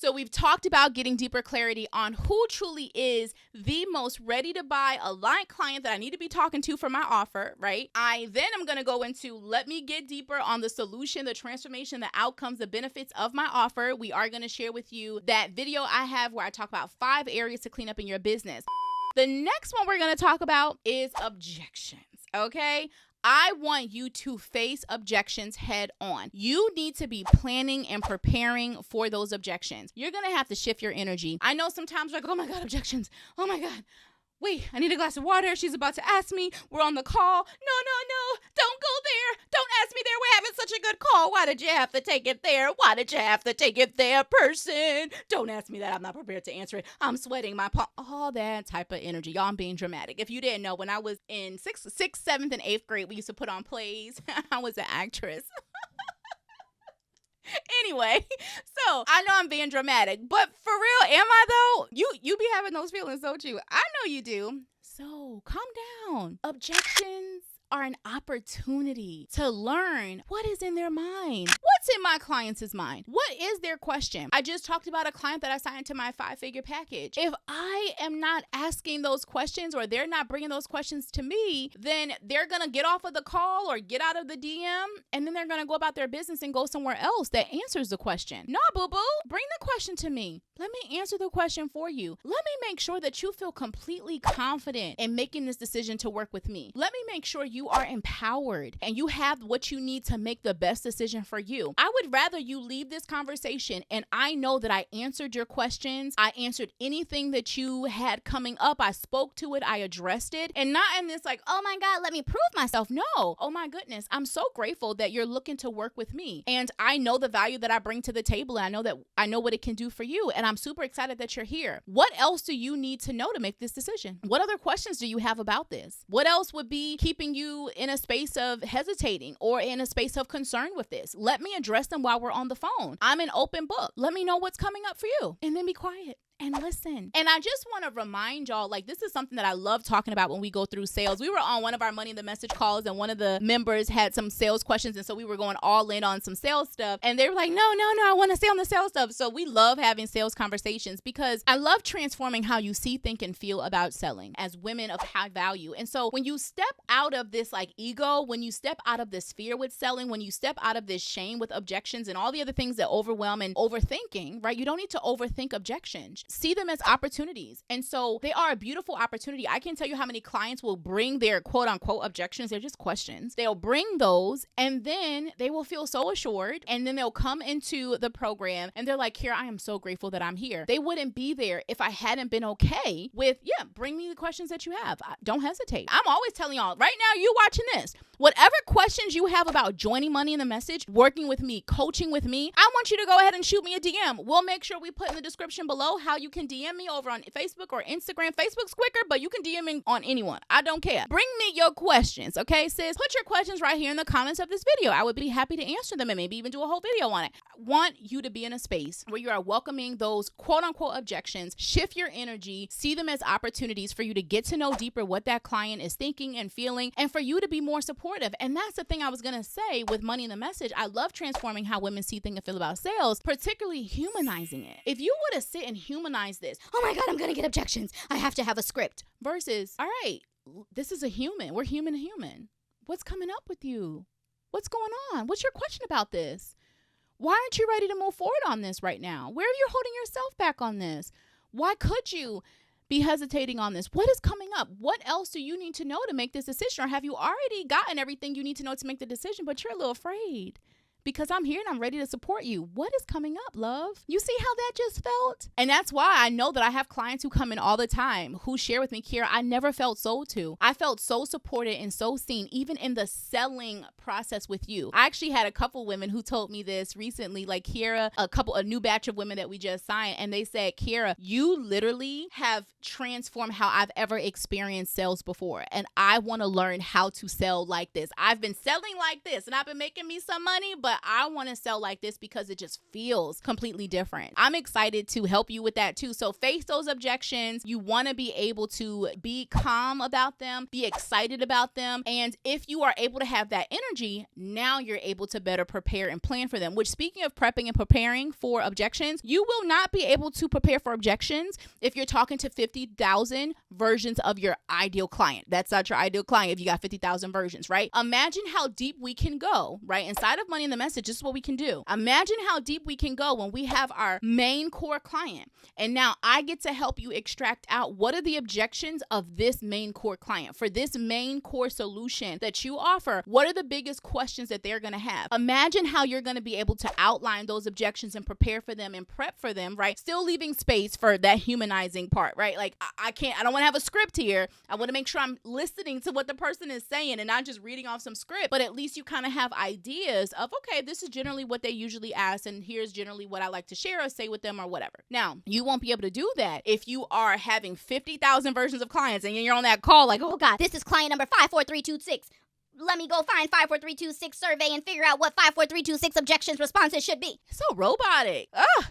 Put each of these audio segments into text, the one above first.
So we've talked about getting deeper clarity on who truly is the most ready to buy aligned client that I need to be talking to for my offer, right? I then am going to go into let me get deeper on the solution, the transformation, the outcomes, the benefits of my offer. We are going to share with you that video I have where I talk about 5 areas to clean up in your business. The next one we're going to talk about is objections, okay? I want you to face objections head on. You need to be planning and preparing for those objections. You're going to have to shift your energy. I know sometimes you're like, oh my God, objections. Oh my God. Wait, I need a glass of water. She's about to ask me. We're on the call. No. Don't go there. Don't ask me there. We're having such a good call. Why did you have to take it there? Why did you have to take it there, person? Don't ask me that. I'm not prepared to answer it. I'm sweating my palm. All that type of energy. Y'all, I'm being dramatic. If you didn't know, when I was in 6th, 7th, and 8th grade, we used to put on plays. I was an actress. Anyway, so I know I'm being dramatic, but for real, am I though? You be having those feelings, don't you? I know you do. So calm down. Objections are an opportunity to learn what is in their mind. What's in my client's mind? What is their question? I just talked about a client that I signed to my 5-figure package. If I am not asking those questions or they're not bringing those questions to me, then they're going to get off of the call or get out of the DM, and then they're going to go about their business and go somewhere else that answers the question. No, boo-boo, bring the question to me. Let me answer the question for you. Let me make sure that you feel completely confident in making this decision to work with me. Let me make sure you are empowered and you have what you need to make the best decision for you. I would rather you leave this conversation and I know that I answered your questions. I answered anything that you had coming up. I spoke to it. I addressed it. And not in this like, oh my God, let me prove myself. No. Oh my goodness. I'm so grateful that you're looking to work with me. And I know the value that I bring to the table. And I know what it can do for you. And I'm super excited that you're here. What else do you need to know to make this decision? What other questions do you have about this? What else would be keeping you in a space of hesitating or in a space of concern with this? Let me address them while we're on the phone. I'm an open book. Let me know what's coming up for you. And then be quiet and listen. And I just want to remind y'all, like, this is something that I love talking about when we go through sales. We were on one of our Money in the Message calls and one of the members had some sales questions. And so we were going all in on some sales stuff. And they were like, no, I want to stay on the sales stuff. So we love having sales conversations because I love transforming how you see, think, and feel about selling as women of high value. And so when you step out of this like ego, when you step out of this fear with selling, when you step out of this shame with objections and all the other things that overwhelm and overthinking, right? You don't need to overthink objections. See them as opportunities. And so they are a beautiful opportunity. I can't tell you how many clients will bring their quote unquote objections. They're just questions. They'll bring those and then they will feel so assured. And then they'll come into the program and they're like, Kira, I am so grateful that I'm here. They wouldn't be there if I hadn't been okay with, bring me the questions that you have. Don't hesitate. I'm always telling y'all right now, you watching this, whatever questions you have about joining Money in the Message, working with me, coaching with me, I want you to go ahead and shoot me a DM. We'll make sure we put in the description below how you can DM me over on Facebook or Instagram. Facebook's quicker, but you can DM me on anyone. I don't care. Bring me your questions, okay, sis? Put your questions right here in the comments of this video. I would be happy to answer them and maybe even do a whole video on it. I want you to be in a space where you are welcoming those quote unquote objections, shift your energy, see them as opportunities for you to get to know deeper what that client is thinking and feeling, and for you to be more supportive. And that's the thing I was going to say with Money in the Message. I love transforming how women see, think, and feel about sales, particularly humanizing it. If you were to sit and humanize this, oh my God, I'm going to get objections. I have to have a script versus, all right, this is a human. We're human to human. What's coming up with you? What's going on? What's your question about this? Why aren't you ready to move forward on this right now? Where are you holding yourself back on this? Why could you be hesitating on this? What is coming up? What else do you need to know to make this decision? Or have you already gotten everything you need to know to make the decision, but you're a little afraid? Because I'm here and I'm ready to support you. What is coming up, love? You see how that just felt? And that's why I know that I have clients who come in all the time who share with me, Kira, I never felt sold to. I felt so supported and so seen, even in the selling process with you. I actually had a couple women who told me this recently, like Kira, a new batch of women that we just signed. And they said, Kira, you literally have transformed how I've ever experienced sales before. And I want to learn how to sell like this. I've been selling like this and I've been making me some money, but I want to sell like this because it just feels completely different. I'm excited to help you with that too. So face those objections. You want to be able to be calm about them, be excited about them. And if you are able to have that energy, now you're able to better prepare and plan for them. Which, speaking of prepping and preparing for objections, you will not be able to prepare for objections if you're talking to 50,000 versions of your ideal client. That's not your ideal client if you got 50,000 versions, right? Imagine how deep we can go, right? Inside of Money in the Message, this is what we can do. Imagine how deep we can go when we have our main core client. And now I get to help you extract out what are the objections of this main core client. For this main core solution that you offer, what are the biggest questions that they're going to have? Imagine how you're going to be able to outline those objections and prepare for them and prep for them, right? Still leaving space for that humanizing part, right? Like I don't want to have a script here. I want to make sure I'm listening to what the person is saying and not just reading off some script, but at least you kind of have ideas of, okay, this is generally what they usually ask, and here's generally what I like to share or say with them or whatever. Now, you won't be able to do that if you are having 50,000 versions of clients and you're on that call like, oh God, This is client number 54326. Let me go find 54326 survey and figure out what 54326 objections responses should be. so robotic.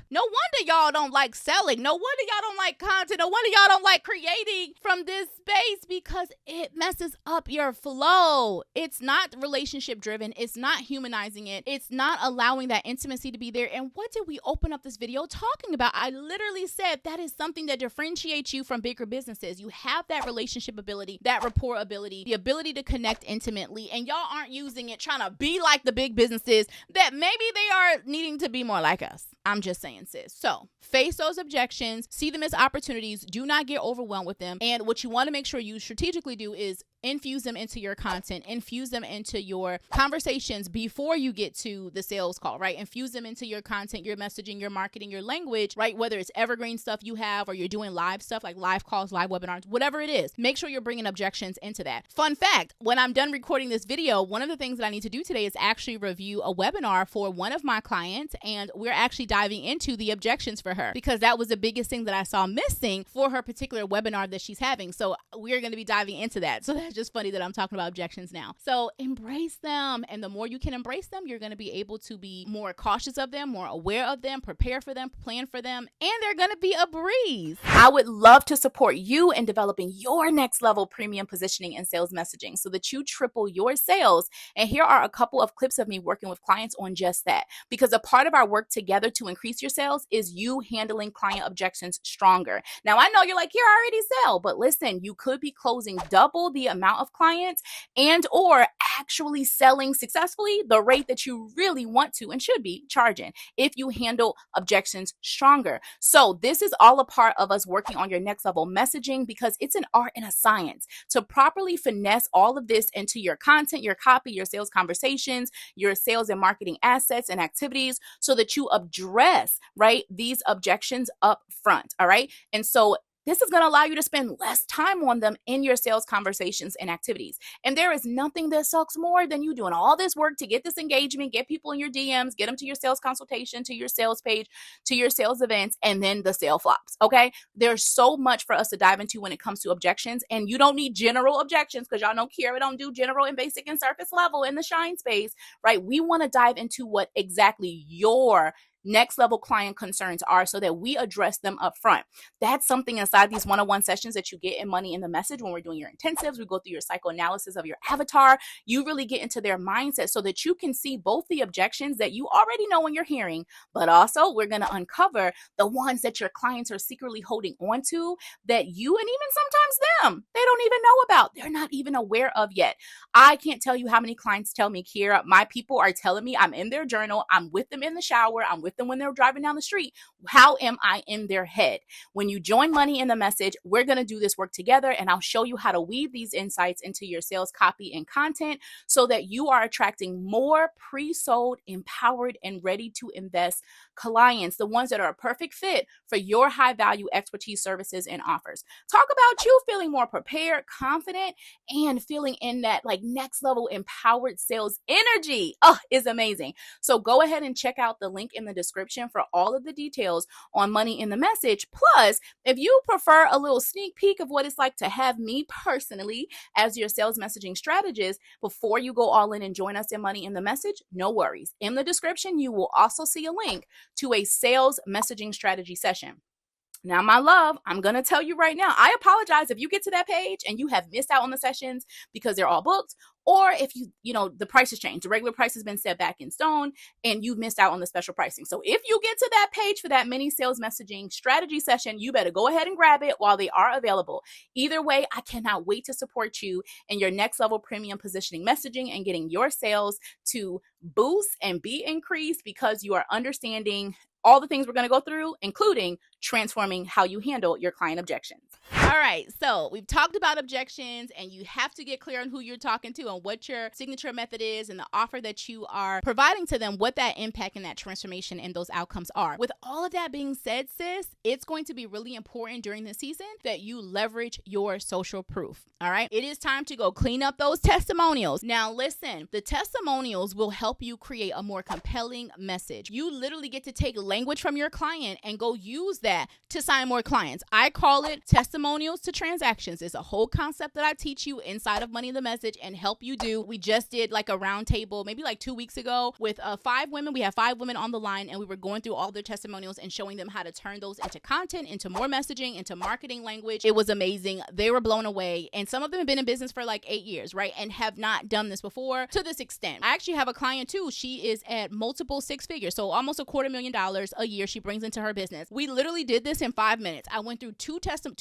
No wonder y'all don't like selling. No wonder y'all don't like content. No wonder y'all don't like creating from this space, because it messes up your flow. It's not relationship driven. It's not humanizing it. It's not allowing that intimacy to be there. And what did we open up this video talking about? I literally said that is something that differentiates you from bigger businesses. You have that relationship ability, that rapport ability, the ability to connect intimately, and y'all aren't using it trying to be like the big businesses that maybe they are needing to be more like us. I'm just saying, sis. So face those objections, see them as opportunities. Do not get overwhelmed with them. And what you want to make sure you strategically do is infuse them into your content, infuse them into your conversations before you get to the sales call, right? Infuse them into your content, your messaging, your marketing, your language, right? Whether it's evergreen stuff you have or you're doing live stuff like live calls, live webinars, whatever it is, make sure you're bringing objections into that. Fun fact, when I'm done recording this video, one of the things that I need to do today is actually review a webinar for one of my clients, and we're actually diving into the objections for her because that was the biggest thing that I saw missing for her particular webinar that she's having. So we're going to be diving into that. So that's just funny that I'm talking about objections now. So embrace them. And the more you can embrace them, you're going to be able to be more cautious of them, more aware of them, prepare for them, plan for them, and they're going to be a breeze. I would love to support you in developing your next level premium positioning and sales messaging so that you triple your sales. And here are a couple of clips of me working with clients on just that. Because a part of our work together to increase your sales is you handling client objections stronger. Now, I know you're like, here, I already sell, but listen, you could be closing double the amount of clients and or actually selling successfully the rate that you really want to and should be charging if you handle objections stronger. So this is all a part of us working on your next level messaging, because it's an art and a science to properly finesse all of this into your content, your copy, your sales conversations, your sales and marketing assets and activities so that you address, right, these objections up front. All right. And so this is going to allow you to spend less time on them in your sales conversations and activities. And there is nothing that sucks more than you doing all this work to get this engagement, get people in your DMs, get them to your sales consultation, to your sales page, to your sales events, and then the sale flops. Okay. There's so much for us to dive into when it comes to objections. And you don't need general objections because y'all know Kiara don't do general and basic and surface level in the shine space, right? We want to dive into what exactly your next level client concerns are so that we address them up front. That's something inside these one-on-one sessions that you get in Money in the Message when we're doing your intensives. We go through your psychoanalysis of your avatar. You really get into their mindset so that you can see both the objections that you already know when you're hearing, but also we're going to uncover the ones that your clients are secretly holding on to that you and even sometimes them, they don't even know about. They're not even aware of yet. I can't tell you how many clients tell me, Kiara, my people are telling me I'm in their journal. I'm with them in the shower. I'm with them when they're driving down the street. How am I in their head? When you join Money in the Message, we're going to do this work together, and I'll show you how to weave these insights into your sales copy and content so that you are attracting more pre-sold, empowered, and ready to invest clients, the ones that are a perfect fit for your high value expertise, services, and offers. Talk about you feeling more prepared, confident, and feeling in that like next level empowered sales energy. Oh, is amazing. So go ahead and check out the link in the description for all of the details on Money in the Message. Plus, if you prefer a little sneak peek of what it's like to have me personally as your sales messaging strategist before you go all in and join us in Money in the Message, no worries. In the description, you will also see a link to a sales messaging strategy session. Now, my love, I'm going to tell you right now, I apologize if you get to that page and you have missed out on the sessions because they're all booked, or if the price has changed. The regular price has been set back in stone and you've missed out on the special pricing. So if you get to that page for that mini sales messaging strategy session, you better go ahead and grab it while they are available. Either way, I cannot wait to support you in your next level premium positioning messaging and getting your sales to boost and be increased because you are understanding all the things we're going to go through, including transforming how you handle your client objections. All right, so we've talked about objections, and you have to get clear on who you're talking to and what your signature method is and the offer that you are providing to them, what that impact and that transformation and those outcomes are. With all of that being said, sis, it's going to be really important during the season that you leverage your social proof. All right, it is time to go clean up those testimonials. Now, listen, the testimonials will help you create a more compelling message. You literally get to take language from your client and go use that to sign more clients. I call it testimonials to transactions. It's a whole concept that I teach you inside of Money in the Message and help you do. We just did like a round table maybe like 2 weeks ago with 5 women. We have 5 women on the line and we were going through all their testimonials and showing them how to turn those into content, into more messaging, into marketing language. It was amazing. They were blown away. And some of them have been in business for like 8 years, right? And have not done this before to this extent. I actually have a client too. She is at multiple 6 figures. So almost $250,000 a year she brings into her business. We literally did this in 5 minutes. I went through 2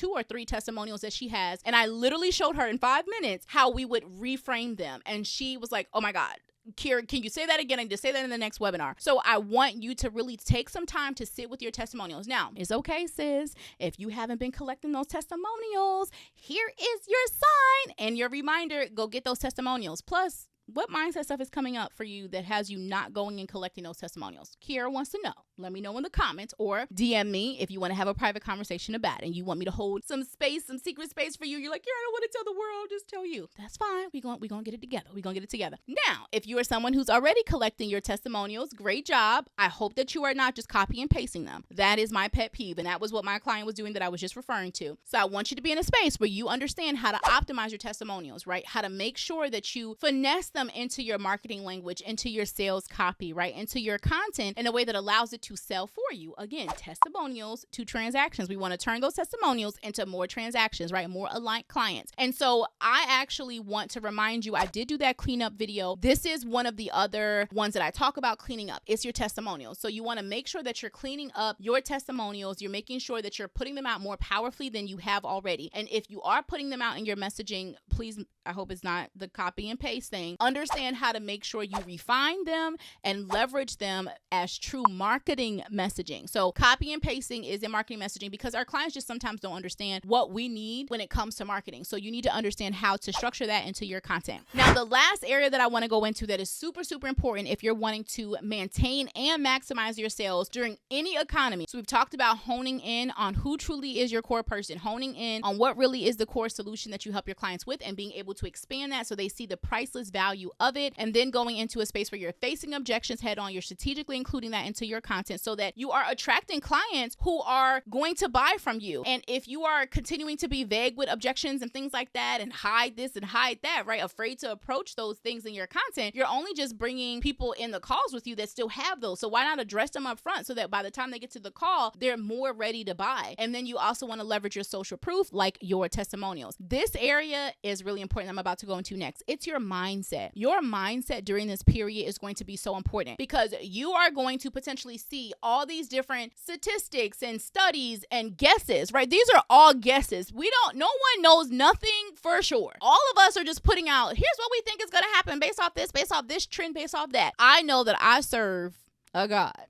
or 3 testimonials that she has, and I literally showed her in 5 minutes how we would reframe them. And she was like, oh my God, Kira, can you say that again? I need to say that in the next webinar. So I want you to really take some time to sit with your testimonials. Now, it's okay, sis. If you haven't been collecting those testimonials, here is your sign and your reminder. Go get those testimonials. Plus, what mindset stuff is coming up for you that has you not going and collecting those testimonials? Kiara wants to know. Let me know in the comments or DM me if you want to have a private conversation about it and you want me to hold some space, some secret space for you. You're like, Kiara, I don't want to tell the world, just tell you. That's fine. We're going to get it together. We're going to get it together. Now, if you are someone who's already collecting your testimonials, great job. I hope that you are not just copy and pasting them. That is my pet peeve. And that was what my client was doing that I was just referring to. So I want you to be in a space where you understand how to optimize your testimonials, right? How to make sure that you finesse them into your marketing language, into your sales copy, right? Into your content in a way that allows it to sell for you. Again, testimonials to transactions. We want to turn those testimonials into more transactions, right? More aligned clients. And so I actually want to remind you, I did do that cleanup video. This is one of the other ones that I talk about cleaning up. It's your testimonials. So you want to make sure that you're cleaning up your testimonials. You're making sure that you're putting them out more powerfully than you have already. And if you are putting them out in your messaging, please, I hope it's not the copy and paste thing. Understand how to make sure you refine them and leverage them as true marketing messaging. So copy and pasting is in marketing messaging because our clients just sometimes don't understand what we need when it comes to marketing. So you need to understand how to structure that into your content. Now, the last area that I want to go into that is super, super important if you're wanting to maintain and maximize your sales during any economy. So we've talked about honing in on who truly is your core person, honing in on what really is the core solution that you help your clients with and being able to expand that so they see the priceless value of it, and then going into a space where you're facing objections head on. You're strategically including that into your content so that you are attracting clients who are going to buy from you. And if you are continuing to be vague with objections and things like that and hide this and hide that, right, afraid to approach those things in your content, you're only just bringing people in the calls with you that still have those. So why not address them up front so that by the time they get to the call, they're more ready to buy? And then you also want to leverage your social proof like your testimonials. This area is really important. I'm about to go into next. It's your mindset. Your mindset during this period is going to be so important because you are going to potentially see all these different statistics and studies and guesses, right? These are all guesses. No one knows nothing for sure. All of us are just putting out, here's what we think is going to happen based off this trend, based off that. I know that I serve a God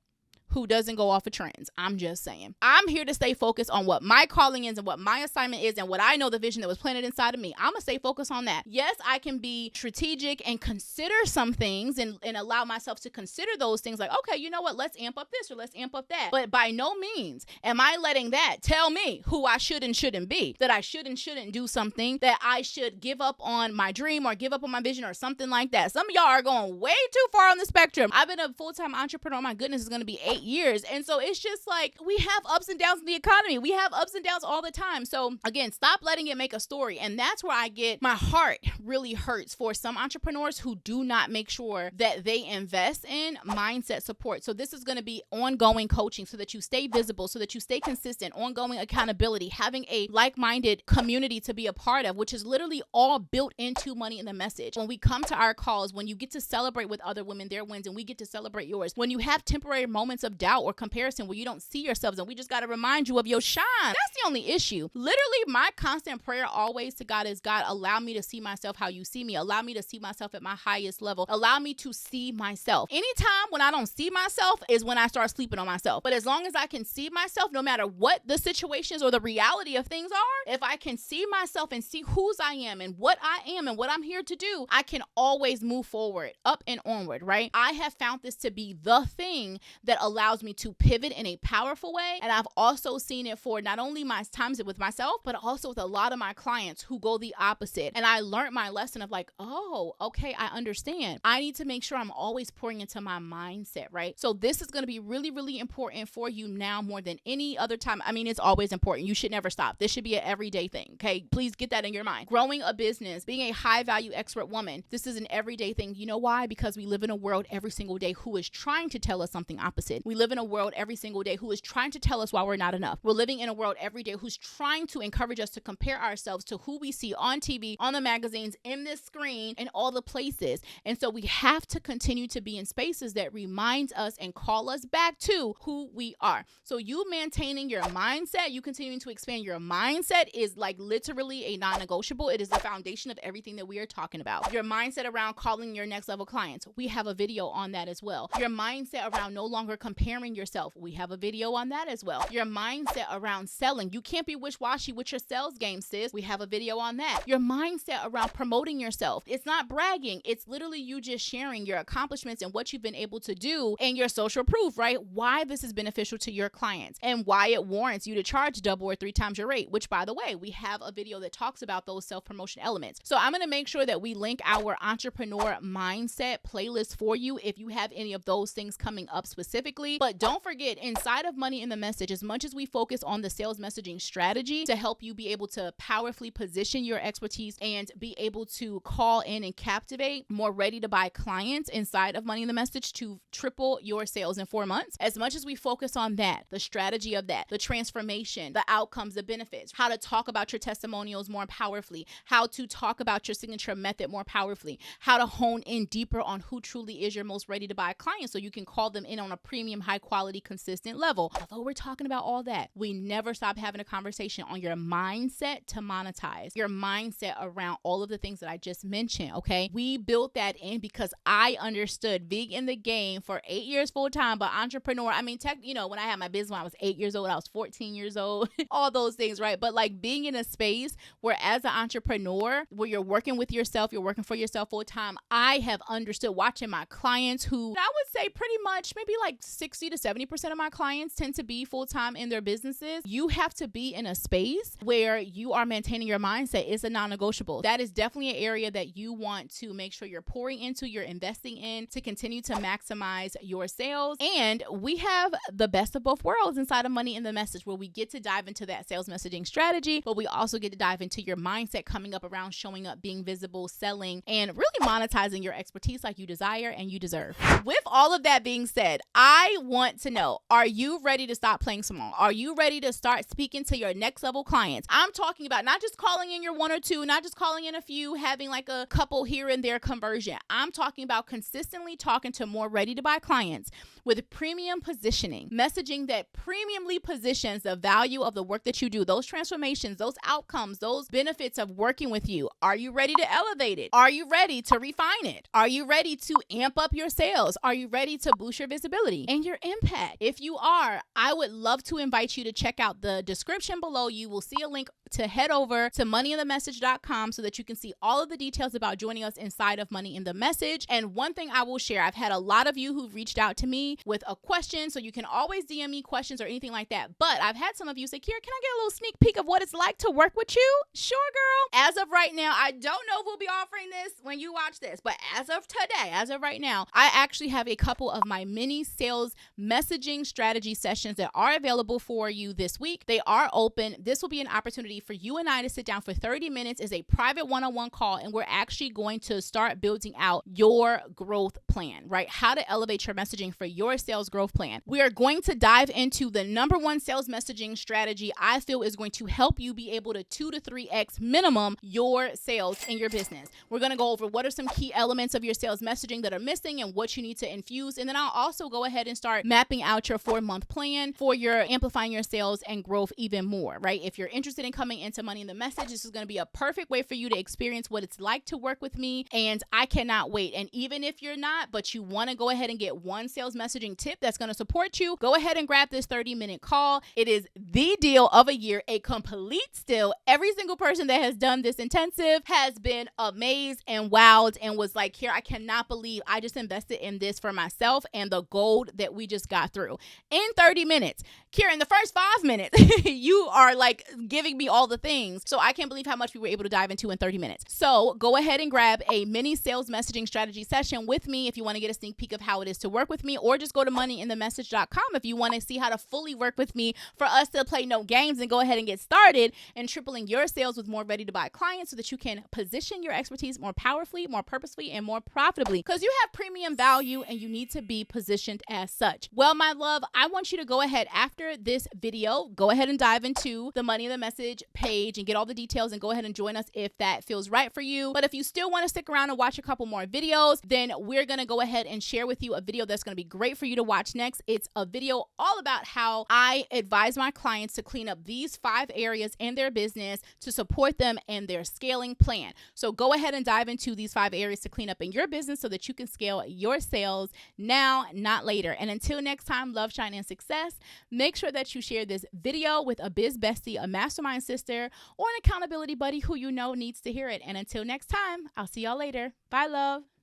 who doesn't go off of trends. I'm just saying. I'm here to stay focused on what my calling is and what my assignment is and what I know the vision that was planted inside of me. I'm going to stay focused on that. Yes, I can be strategic and consider some things and allow myself to consider those things like, okay, you know what? Let's amp up this or let's amp up that. But by no means am I letting that tell me who I should and shouldn't be, that I should and shouldn't do something, that I should give up on my dream or give up on my vision or something like that. Some of y'all are going way too far on the spectrum. I've been a full-time entrepreneur. My goodness, it's going to be 8 years. And so it's just like we have ups and downs in the economy. We have ups and downs all the time. So again, stop letting it make a story. And that's where I get my heart really hurts for some entrepreneurs who do not make sure that they invest in mindset support. So this is going to be ongoing coaching so that you stay visible, so that you stay consistent, ongoing accountability, having a like-minded community to be a part of, which is literally all built into Money in the Message. When we come to our calls, when you get to celebrate with other women their wins and we get to celebrate yours, when you have temporary moments of doubt or comparison where you don't see yourselves and we just got to remind you of your shine. That's the only issue. Literally, my constant prayer always to God is, God, allow me to see myself how you see me. Allow me to see myself at my highest level. Allow me to see myself. Anytime when I don't see myself is when I start sleeping on myself. But as long as I can see myself, no matter what the situations or the reality of things are, if I can see myself and see whose I am and what I am and what I'm here to do, I can always move forward, up and onward, right? I have found this to be the thing that allows me to pivot in a powerful way. And I've also seen it for not only my times with myself, but also with a lot of my clients who go the opposite. And I learned my lesson of like, oh, okay, I understand. I need to make sure I'm always pouring into my mindset, right? So this is going to be really, really important for you now more than any other time. I mean, it's always important. You should never stop. This should be an everyday thing, okay? Please get that in your mind. Growing a business, being a high-value expert woman, this is an everyday thing. You know why? Because we live in a world every single day who is trying to tell us something opposite. We live in a world every single day who is trying to tell us why we're not enough. We're living in a world every day who's trying to encourage us to compare ourselves to who we see on TV, on the magazines, in this screen, and all the places. And so we have to continue to be in spaces that remind us and call us back to who we are. So you maintaining your mindset, you continuing to expand your mindset is like literally a non-negotiable. It is the foundation of everything that we are talking about. Your mindset around calling your next level clients. We have a video on that as well. Your mindset around no longer comparing yourself. We have a video on that as well. Your mindset around selling. You can't be wish-washy with your sales game, sis. We have a video on that. Your mindset around promoting yourself. It's not bragging. It's literally you just sharing your accomplishments and what you've been able to do and your social proof, right? Why this is beneficial to your clients and why it warrants you to charge double or 3 times your rate, which by the way, we have a video that talks about those self-promotion elements. So I'm going to make sure that we link our entrepreneur mindset playlist for you if you have any of those things coming up specifically. But don't forget, inside of Money in the Message, as much as we focus on the sales messaging strategy to help you be able to powerfully position your expertise and be able to call in and captivate more ready to buy clients inside of Money in the Message to triple your sales in 4 months, as much as we focus on that, the strategy of that, the transformation, the outcomes, the benefits, how to talk about your testimonials more powerfully, how to talk about your signature method more powerfully, how to hone in deeper on who truly is your most ready to buy client so you can call them in on a premium, high quality, consistent level. Although we're talking about all that, we never stop having a conversation on your mindset to monetize, your mindset around all of the things that I just mentioned, okay? We built that in because I understood being in the game for 8 years full time, but entrepreneur, I mean, when I had my business when I was 8 years old, I was 14 years old, all those things, right? But like being in a space where as an entrepreneur, where you're working with yourself, you're working for yourself full time, I have understood watching my clients who I would say pretty much maybe like 60 to 70% of my clients tend to be full time in their businesses. You have to be in a space where you are maintaining your mindset. It's a non-negotiable. That is definitely an area that you want to make sure you're pouring into, you're investing in to continue to maximize your sales. And we have the best of both worlds inside of Money in the Message, where we get to dive into that sales messaging strategy, but we also get to dive into your mindset coming up around showing up, being visible, selling, and really monetizing your expertise like you desire and you deserve. With all of that being said, I want to know, are you ready to stop playing small? Are you ready to start speaking to your next level clients? I'm talking about not just calling in your 1 or 2, not just calling in a few, having like a couple here and there conversion. I'm talking about consistently talking to more ready to buy clients with premium positioning, messaging that premiumly positions the value of the work that you do, those transformations, those outcomes, those benefits of working with you. Are you ready to elevate it? Are you ready to refine it? Are you ready to amp up your sales? Are you ready to boost your visibility and your impact? If you are, I would love to invite you to check out the description below. You will see a link to head over to moneyinthemessage.com so that you can see all of the details about joining us inside of Money in the Message. And one thing I will share, I've had a lot of you who've reached out to me with a question, so you can always DM me questions or anything like that. But I've had some of you say, Kira, can I get a little sneak peek of what it's like to work with you? Sure, girl. As of right now, I don't know if we'll be offering this when you watch this, but as of today, as of right now, I actually have a couple of my mini sales messaging strategy sessions that are available for you this week. They are open. This will be an opportunity for you and I to sit down for 30 minutes as a private one-on-one call, and we're actually going to start building out your growth plan, right? How to elevate your messaging for your sales growth plan. We are going to dive into the number one sales messaging strategy I feel is going to help you be able to 2 to 3x minimum your sales in your business. We're going to go over what are some key elements of your sales messaging that are missing and what you need to infuse. And then I'll also go ahead and start mapping out your 4-month plan for your amplifying your sales and growth even more, right? If you're interested in coming into Money in the Message, this is going to be a perfect way for you to experience what it's like to work with me. And I cannot wait. And even if you're not, but you want to go ahead and get one sales messaging tip that's going to support you, go ahead and grab this 30-minute call. It is the deal of a year, a complete steal. Every single person that has done this intensive has been amazed and wowed and was like, here, I cannot believe I just invested in this for myself and the gold that we just got through in 30 minutes. Kira, in the first 5 minutes, you are like giving me all the things. So I can't believe how much we were able to dive into in 30 minutes. So go ahead and grab a mini sales messaging strategy session with me if you want to get a sneak peek of how it is to work with me, or just go to moneyinthemessage.com if you want to see how to fully work with me for us to play no games and go ahead and get started and tripling your sales with more ready to buy clients so that you can position your expertise more powerfully, more purposefully, and more profitably, because you have premium value and you need to be positioned as such. Well, my love, I want you to go ahead after this video, go ahead and dive into the Money in the Message page and get all the details and go ahead and join us if that feels right for you. But if you still want to stick around and watch a couple more videos, then we're going to go ahead and share with you a video that's going to be great for you to watch next. It's a video all about how I advise my clients to clean up these 5 areas in their business to support them in their scaling plan. So go ahead and dive into these 5 areas to clean up in your business so that you can scale your sales now, not later. And until next time, love, shine, and success. Make sure that you share this video with a biz bestie, a mastermind sister, or an accountability buddy who you know needs to hear it. And until next time, I'll see y'all later. Bye, love.